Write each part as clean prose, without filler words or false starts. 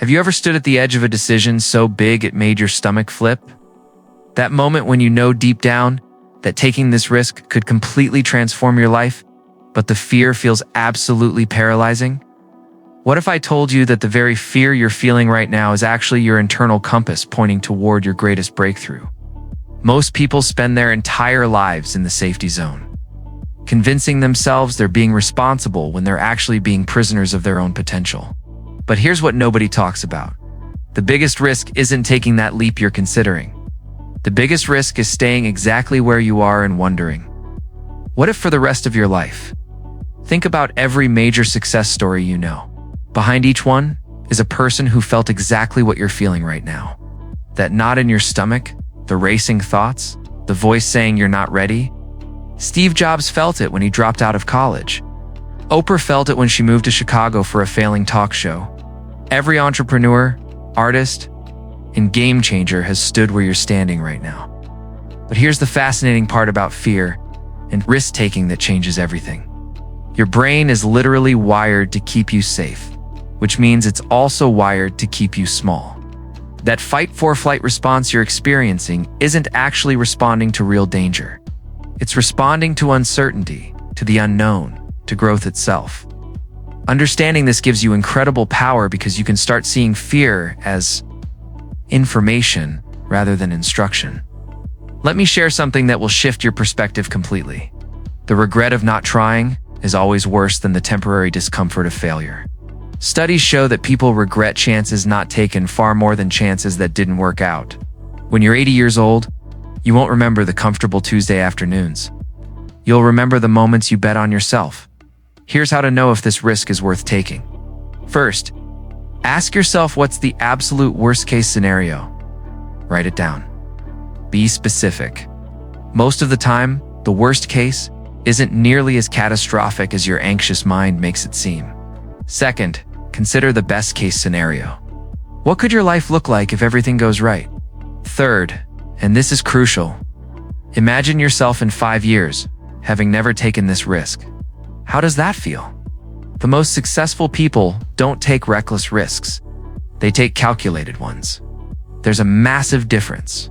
Have you ever stood at the edge of a decision so big it made your stomach flip? That moment when you know deep down that taking this risk could completely transform your life, but the fear feels absolutely paralyzing? What if I told you that the very fear you're feeling right now is actually your internal compass pointing toward your greatest breakthrough? Most people spend their entire lives in the safety zone, convincing themselves they're being responsible when they're actually being prisoners of their own potential. But here's what nobody talks about. The biggest risk isn't taking that leap you're considering. The biggest risk is staying exactly where you are and wondering, what if for the rest of your life? Think about every major success story you know. Behind each one is a person who felt exactly what you're feeling right now. That knot in your stomach, the racing thoughts, the voice saying you're not ready. Steve Jobs felt it when he dropped out of college. Oprah felt it when she moved to Chicago for a failing talk show. Every entrepreneur, artist, and game changer has stood where you're standing right now. But here's the fascinating part about fear and risk-taking that changes everything. Your brain is literally wired to keep you safe, which means it's also wired to keep you small. That fight-for-flight response you're experiencing isn't actually responding to real danger. It's responding to uncertainty, to the unknown, to growth itself. Understanding this gives you incredible power because you can start seeing fear as information rather than instruction. Let me share something that will shift your perspective completely. The regret of not trying is always worse than the temporary discomfort of failure. Studies show that people regret chances not taken far more than chances that didn't work out. When you're 80 years old, you won't remember the comfortable Tuesday afternoons. You'll remember the moments you bet on yourself. Here's how to know if this risk is worth taking. First, ask yourself what's the absolute worst-case scenario. Write it down. Be specific. Most of the time, the worst case isn't nearly as catastrophic as your anxious mind makes it seem. Second, consider the best-case scenario. What could your life look like if everything goes right? Third, and this is crucial, imagine yourself in 5 years, having never taken this risk. How does that feel? The most successful people don't take reckless risks. They take calculated ones. There's a massive difference.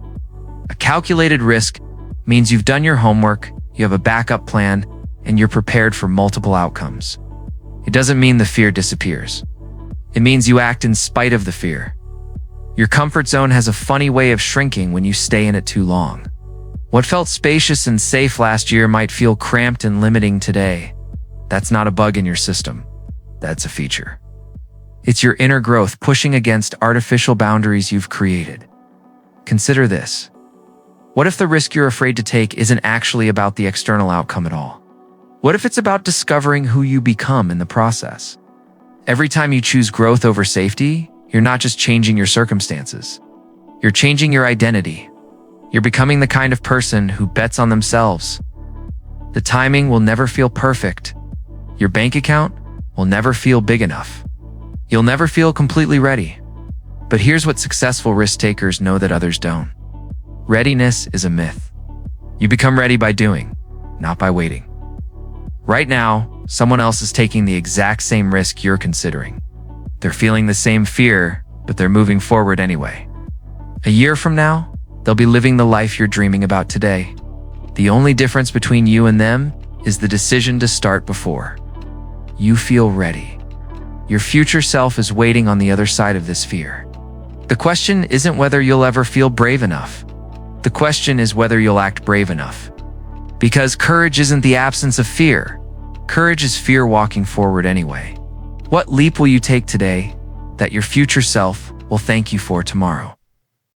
A calculated risk means you've done your homework, you have a backup plan, and you're prepared for multiple outcomes. It doesn't mean the fear disappears. It means you act in spite of the fear. Your comfort zone has a funny way of shrinking when you stay in it too long. What felt spacious and safe last year might feel cramped and limiting today. That's not a bug in your system. That's a feature. It's your inner growth pushing against artificial boundaries you've created. Consider this. What if the risk you're afraid to take isn't actually about the external outcome at all? What if it's about discovering who you become in the process? Every time you choose growth over safety, you're not just changing your circumstances. You're changing your identity. You're becoming the kind of person who bets on themselves. The timing will never feel perfect. Your bank account will never feel big enough. You'll never feel completely ready. But here's what successful risk takers know that others don't. Readiness is a myth. You become ready by doing, not by waiting. Right now, someone else is taking the exact same risk you're considering. They're feeling the same fear, but they're moving forward anyway. A year from now, they'll be living the life you're dreaming about today. The only difference between you and them is the decision to start before. You feel ready. Your future self is waiting on the other side of this fear. The question isn't whether you'll ever feel brave enough. The question is whether you'll act brave enough. Because courage isn't the absence of fear. Courage is fear walking forward anyway. What leap will you take today that your future self will thank you for tomorrow?